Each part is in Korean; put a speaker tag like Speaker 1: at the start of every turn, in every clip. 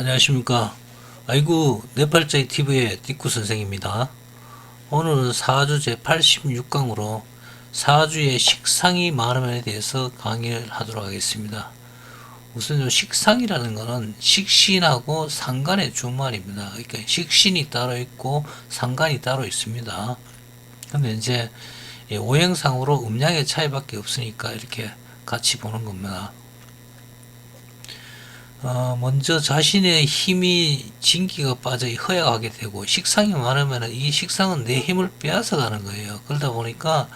Speaker 1: 안녕하십니까. 아이고 네팔자이 TV의 띠꾸 선생입니다. 오늘은 사주 제 86강으로 사주의 식상이 많음에 대해서 강의를 하도록 하겠습니다. 우선 식상이라는 것은 식신하고 상간의 주말입니다. 그러니까 식신이 따로 있고 상간이 따로 있습니다. 근데 이제 오행상으로 음양의 차이밖에 없으니까 이렇게 같이 보는 겁니다. 먼저 자신의 힘이 진기가 빠져 허약하게 되고 식상이 많으면 이 식상은 내 힘을 빼앗아 가는 거예요. 그러다 보니까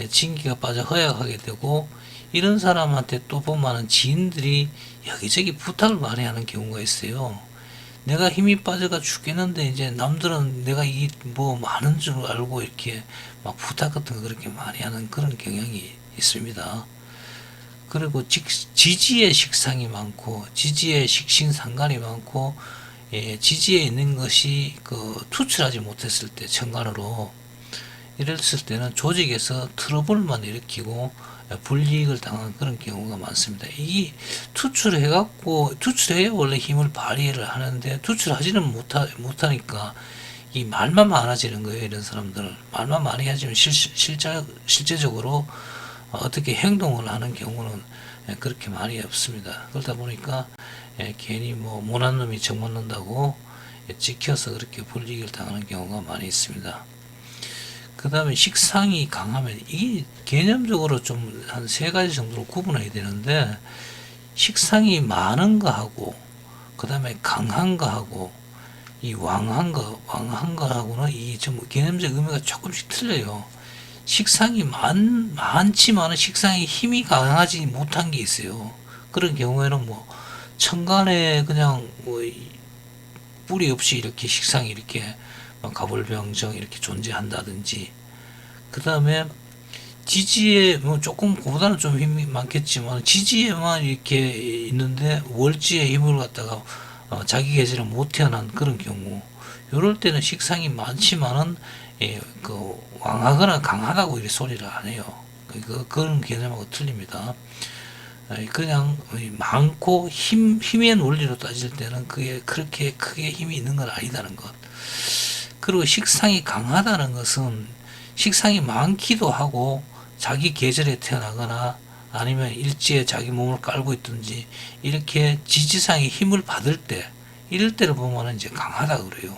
Speaker 1: 진기가 빠져 허약하게 되고 이런 사람한테 또 보면은 지인들이 여기저기 부탁을 많이 하는 경우가 있어요. 내가 힘이 빠져가 죽겠는데 이제 남들은 내가 이 뭐 많은 줄 알고 이렇게 막 부탁 같은 거 그렇게 많이 하는 그런 경향이 있습니다. 그리고 지지의 식상이 많고 지지의 식신 상관이 많고 지지에 있는 것이 투출하지 못했을 때 천간으로 이랬을 때는 조직에서 트러블만 일으키고 불이익을 당한 그런 경우가 많습니다. 이 투출해야 원래 힘을 발휘를 하는데 투출하지는 못하니까 이 말만 많아지는 거예요. 이런 사람들은 말만 많이 하지만 실제적으로 어떻게 행동을 하는 경우는 그렇게 많이 없습니다. 그러다 보니까 괜히 뭐 못난 놈이 정 맞는다고 찍혀서 그렇게 불이익을 당하는 경우가 많이 있습니다. 그 다음에 식상이 강하면 이 개념적으로 좀 한 세 가지 정도로 구분해야 되는데 식상이 많은 거하고 그 다음에 강한 거하고 이 왕한 거하고는 이 좀 개념적 의미가 조금씩 틀려요. 식상이 많지만 식상에 힘이 강하지 못한 게 있어요. 그런 경우에는 뭐 천간에 그냥 뭐 뿌리 없이 이렇게 식상이 이렇게 가불병정 이렇게 존재한다든지, 그 다음에 지지에 뭐 조금 그보다는 좀 힘이 많겠지만 지지에만 이렇게 있는데 월지의 힘을 갖다가 자기 계절에 못 태어난 그런 경우, 요럴 때는 식상이 많지만은 왕하거나 강하다고 이렇게 소리를 안 해요. 그런 개념하고 틀립니다. 그냥 많고 힘의 논리로 따질 때는 그게 그렇게 크게 힘이 있는 건 아니다는 것. 그리고 식상이 강하다는 것은 식상이 많기도 하고 자기 계절에 태어나거나 아니면 일지에 자기 몸을 깔고 있든지 이렇게 지지상의 힘을 받을 때, 이럴 때를 보면 이제 강하다 그래요.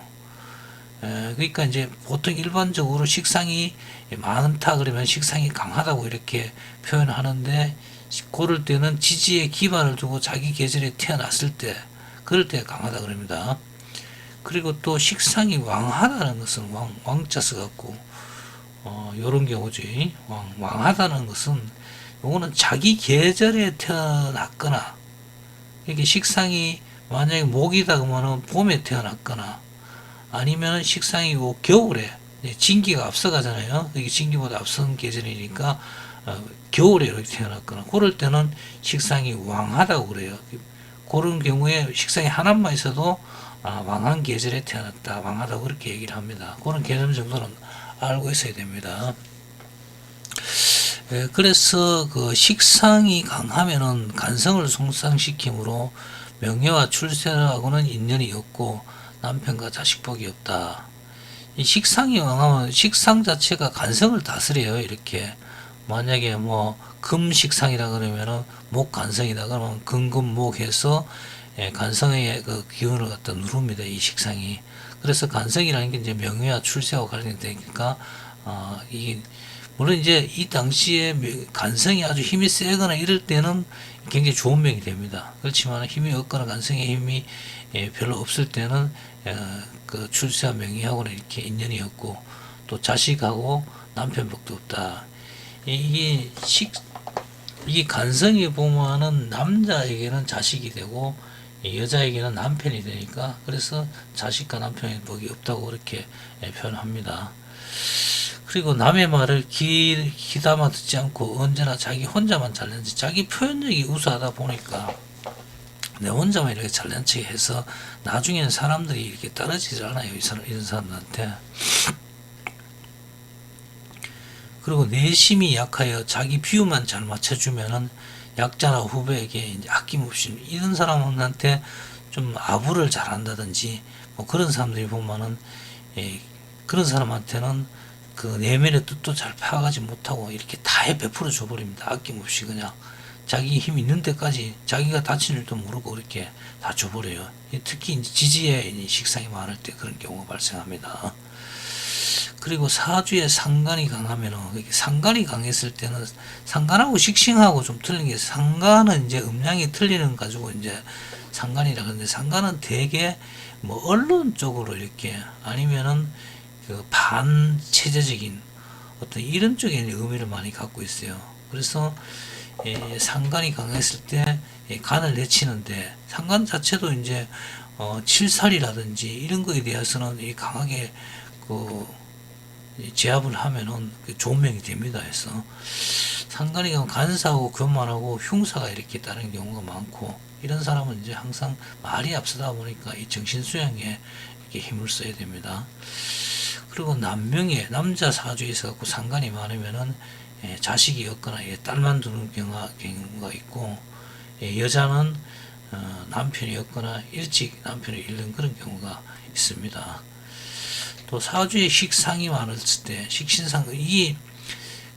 Speaker 1: 그러니까 이제 보통 일반적으로 식상이 많다 그러면 식상이 강하다고 이렇게 표현하는데, 그럴 때는 지지에 기반을 두고 자기 계절에 태어났을 때, 그럴 때 강하다 그럽니다. 그리고 또 식상이 왕하다는 것은 왕자 써갖고 요런 경우지. 왕하다는 것은 요거는 자기 계절에 태어났거나, 이게 식상이 만약에 목이다 그러면 봄에 태어났거나, 아니면 식상이 겨울에 진기가 앞서가잖아요. 이게 진기보다 앞선 계절이니까 겨울에 이렇게 태어났거나, 그럴 때는 식상이 왕하다고 그래요. 그런 경우에 식상이 하나만 있어도 왕한 계절에 태어났다, 왕하다고 그렇게 얘기를 합니다. 그런 개념 정도는 알고 있어야 됩니다. 그래서 그 식상이 강하면은 간성을 손상시키므로 명예와 출세하고는 인연이 없고 남편과 자식 복이 없다. 이 식상이 강하면 식상 자체가 간성을 다스려요. 이렇게 만약에 뭐 금식상이라 그러면은 목 간성이다 그러면 금금목해서 간성의 그 기운을 갖다 누릅니다. 이 식상이. 그래서 간성이라는 게 이제 명예와 출세와 관련되니까 이게 물론 이제 이 당시에 간성이 아주 힘이 세거나 이럴 때는 굉장히 좋은 명이 됩니다. 그렇지만 힘이 없거나 간성의 힘이 별로 없을 때는 그 출세와 명예하고는 이렇게 인연이 없고 또 자식하고 남편 복도 없다. 이게 간성이 보면은 남자에게는 자식이 되고 여자에게는 남편이 되니까, 그래서 자식과 남편의 복이 없다고 그렇게 표현합니다. 그리고 남의 말을 귀담아 듣지 않고 언제나 자기 혼자만 잘난 체, 자기 표현력이 우수하다 보니까 내 혼자만 이렇게 잘난 체 해서 나중에는 사람들이 이렇게 떨어지질 않아요. 이런 사람들한테. 그리고 내심이 약하여 자기 비유만 잘 맞춰주면은 약자나 후배에게 이제 아낌없이, 이런 사람한테 좀 아부를 잘한다든지 뭐 그런 사람들이 보면은 그런 사람한테는 그 내면의 뜻도 잘 파악하지 못하고 이렇게 다 베풀어 줘버립니다. 아낌없이 그냥 자기 힘 있는 데까지 자기가 다친 줄도 모르고 이렇게 다 줘버려요. 특히 이제 지지에 식상이 많을 때 그런 경우가 발생합니다. 그리고 사주에 상관이 강하면은, 상관이 강했을 때는 상관하고 식신하고 좀 틀린 게, 상관은 이제 음양이 틀리는 가지고 이제 상관이라 그러는데, 상관은 되게 뭐 언론 쪽으로 이렇게 아니면은 그 반체제적인 어떤 이런 쪽에 의미를 많이 갖고 있어요. 그래서 상관이 강했을 때 간을 내치는데, 상관 자체도 이제 칠살이라든지 이런 거에 대해서는 강하게 그 제압을 하면은 조명이 됩니다. 해서 상관이 간사하고 교만하고 흉사가 이렇게 따르는 경우가 많고, 이런 사람은 이제 항상 말이 앞서다 보니까 이 정신 수양에 이렇게 힘을 써야 됩니다. 그리고 남명의 남자 사주에서 갖고 상관이 많으면은 자식이 없거나 딸만 두는 경우가 있고, 여자는 남편이 없거나 일찍 남편을 잃는 그런 경우가 있습니다. 또 사주에 식상이 많았을 때, 식신상,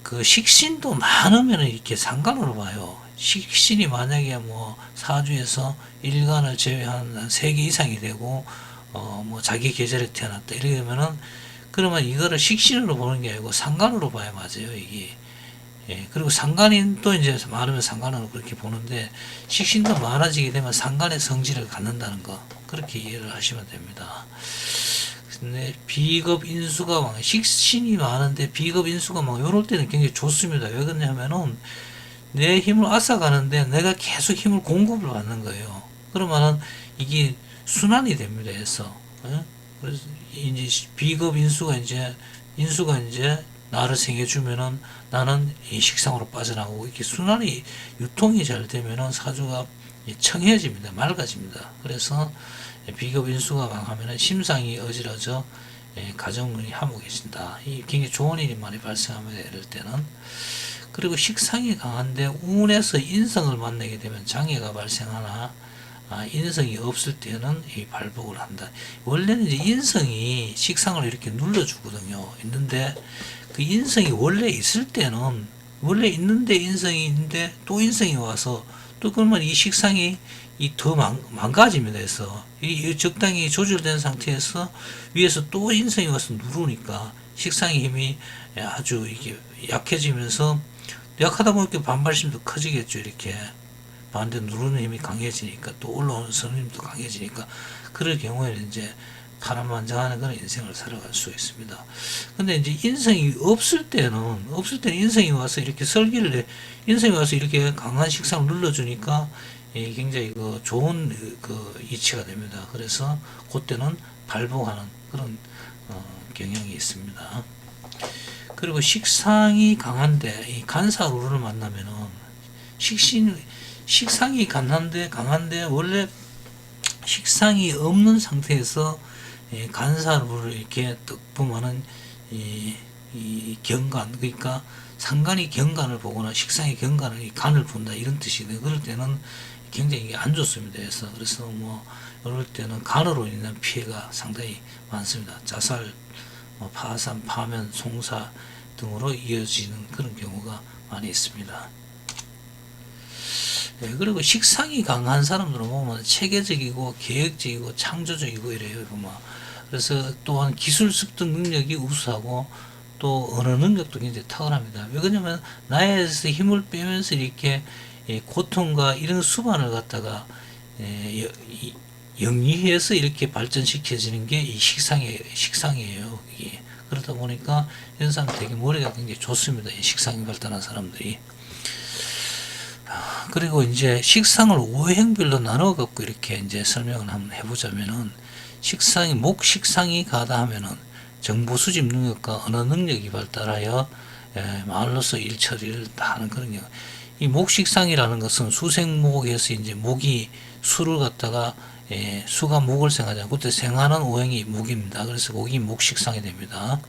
Speaker 1: 그 식신도 많으면 이렇게 상관으로 봐요. 식신이 만약에 뭐 사주에서 일간을 제외한 3개 이상이 되고, 뭐 자기 계절에 태어났다 이렇게 되면은, 그러면 이거를 식신으로 보는 게 아니고 상관으로 봐야 맞아요, 이게. 그리고 상관이 또 이제 많으면 상관으로 그렇게 보는데, 식신도 많아지게 되면 상관의 성질을 갖는다는 거, 그렇게 이해를 하시면 됩니다. 근데 비겁 인수가 많아요. 식신이 많은데 비겁 인수가 많아요. 이럴 때는 굉장히 좋습니다. 왜 그러냐면은 내 힘을 앗아가는데 내가 계속 힘을 공급을 받는 거예요. 그러면은 이게 순환이 됩니다. 해서 그래서 이제 비겁 인수가 이제 나를 생겨주면은 나는 이 식상으로 빠져나오고, 이렇게 순환이 유통이 잘 되면은 사주가 청해집니다. 맑아집니다. 그래서 비겁 인수가 강하면 심상이 어지러져 가정문이 함옥해진다. 이 굉장히 좋은 일이 많이 발생합니다. 이럴 때는. 그리고 식상이 강한데 운에서 인성을 만나게 되면 장애가 발생하나, 인성이 없을 때는 이 발복을 한다. 원래는 이제 인성이 식상을 이렇게 눌러주거든요. 있는데 그 인성이 원래 있을 때는, 원래 있는데 인성이 있는데 또 인성이 와서 또 그러면 이 식상이 더 망가집니다. 해서 이 적당히 조절된 상태에서 위에서 또 인성이 와서 누르니까 식상의 힘이 아주 이게 약해지면서, 약하다 보니까 반발심도 커지겠죠. 이렇게 반대 누르는 힘이 강해지니까 또 올라오는 선임도 강해지니까, 그럴 경우에는 이제 파란만장하는 그런 인생을 살아갈 수 있습니다. 근데 이제 인성이 없을 때는 인성이 와서 이렇게 인성이 와서 이렇게 강한 식상을 눌러주니까 굉장히 그 좋은 그 이치가 됩니다. 그래서 그때는 발복하는 그런 경향이 있습니다. 그리고 식상이 강한데 이 간사루를 만나면은, 식상이 강한데 원래 식상이 없는 상태에서 간사루를 이렇게 딱 보면은 이 경간, 그러니까 상간이 경간을 보거나 식상이 경간을 이 간을 본다 이런 뜻이거든요. 그럴 때는 굉장히 안 좋습니다. 그래서 뭐 이럴 때는 간으로 인한 피해가 상당히 많습니다. 자살, 파산, 파면, 송사 등으로 이어지는 그런 경우가 많이 있습니다. 그리고 식상이 강한 사람들은 보면 체계적이고 계획적이고 창조적이고 이래요. 보면. 그래서 또한 기술 습득 능력이 우수하고 또 언어 능력도 굉장히 탁월합니다. 왜 그러냐면 나에서 힘을 빼면서 이렇게 고통과 이런 수반을 갖다가 영리해서 이렇게 발전시켜지는 게 이 식상이에요. 이게. 그러다 보니까 이런 사람 되게 머리가 굉장히 좋습니다. 이 식상이 발달한 사람들이. 그리고 이제 식상을 5행별로 나눠 갖고 이렇게 이제 설명을 한번 해보자면은, 목식상이 가다 하면은 정보 수집 능력과 언어 능력이 발달하여 말로서 일 처리를 다 하는 그런 경우. 이 목식상이라는 것은 수생목에서 이제 목이 수를 갖다가 수가 목을 생하잖아요. 그때 생하는 오행이 목입니다. 그래서 목이 목식상이 됩니다.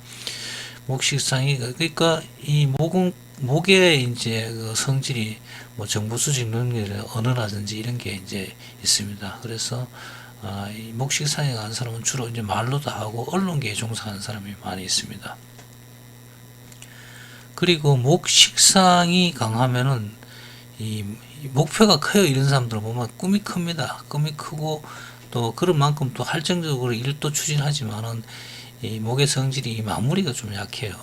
Speaker 1: 목식상이, 그러니까 이 목은 목에 이제 그 성질이 뭐 정보 수집 능력의 언어라든지 이런 게 이제 있습니다. 그래서 이 목식상에 간 사람은 주로 이제 말로도 하고 언론계에 종사하는 사람이 많이 있습니다. 그리고 목식상이 강하면은 이 목표가 커요. 이런 사람들 보면 꿈이 큽니다. 꿈이 크고 또 그런 만큼 또 활정적으로 일도 추진하지만은 이 목의 성질이 마무리가 좀 약해요.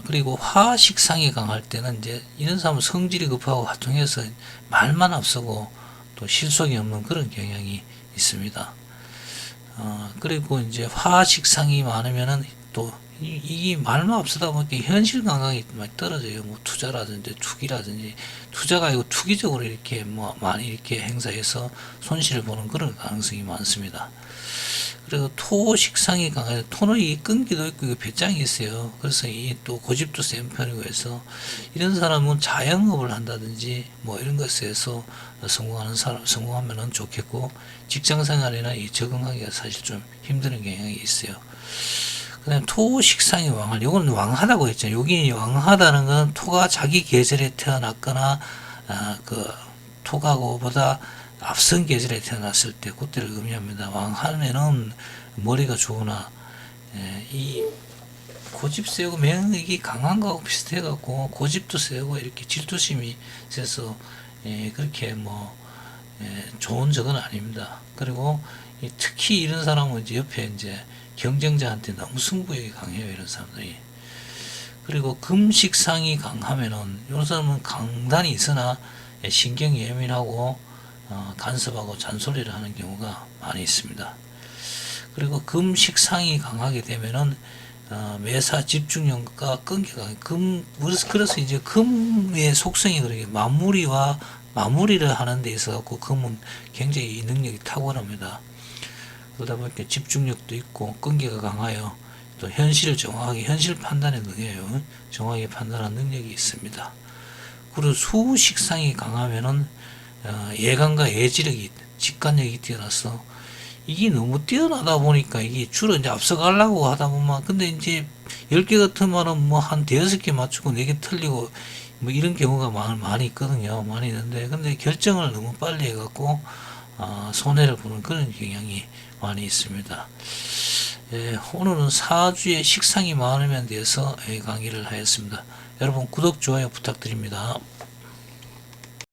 Speaker 1: 그리고 화식상이 강할 때는 이제 이런 사람은 성질이 급하고 화통해서 말만 앞서고 또 실속이 없는 그런 경향이 있습니다. 그리고 이제 화식상이 많으면은 또 이게 말만 앞서다 보니까 현실 감각이 많이 떨어져요. 뭐 투자라든지 투기라든지 투자가 아니고 투기적으로 이렇게 뭐 많이 이렇게 행사해서 손실을 보는 그런 가능성이 많습니다. 그래서 토 식상이 강해서 토는 이 끈기도 있고 배짱이 있어요. 그래서 이 또 고집도 센 편이고 해서 이런 사람은 자영업을 한다든지 뭐 이런 것에서 성공하는 사람 성공하면은 좋겠고 직장 생활이나 이 적응하기가 사실 좀 힘드는 경향이 있어요. 그다음 토 식상이 왕할, 요건 왕하다고 했죠. 여기 왕하다는 건 토가 자기 계절에 태어났거나 그 토가고보다 앞선 계절에 태어났을 때 그때를 의미합니다. 왕하면은 머리가 좋으나 이 고집 세고 명력이 강한 거하고 비슷해갖고 고집도 세고 이렇게 질투심이 세서 그렇게 뭐 좋은 적은 아닙니다. 그리고 특히 이런 사람은 이제 옆에 이제 경쟁자한테 너무 승부욕이 강해요. 이런 사람들이. 그리고 금식상이 강하면은 이런 사람은 강단이 있으나 신경이 예민하고 간섭하고 잔소리를 하는 경우가 많이 있습니다. 그리고 금식상이 강하게 되면은 매사 집중력과 끈기가 그래서 이제 금의 속성이 그렇게 마무리를 하는 데 있어 갖고 금은 굉장히 이 능력이 탁월합니다. 그러다 보니까 집중력도 있고 끈기가 강하여 또 현실을 정확하게 현실 판단의 능력이에요. 정확하게 판단하는 능력이 있습니다. 그리고 수식상이 강하면은 예감과 예지력이 직관력이 뛰어나서 이게 너무 뛰어나다 보니까 이게 주로 이제 앞서가려고 하다 보면 근데 이제 10개 같으면은 뭐 한 대여섯 개 맞추고 4개 틀리고 뭐 이런 경우가 많이 있거든요. 많이 있는데 근데 결정을 너무 빨리 해갖고 손해를 보는 그런 경향이 많이 있습니다. 오늘은 사주의 식상이 많으면 대해서 강의를 하였습니다. 여러분 구독, 좋아요 부탁드립니다.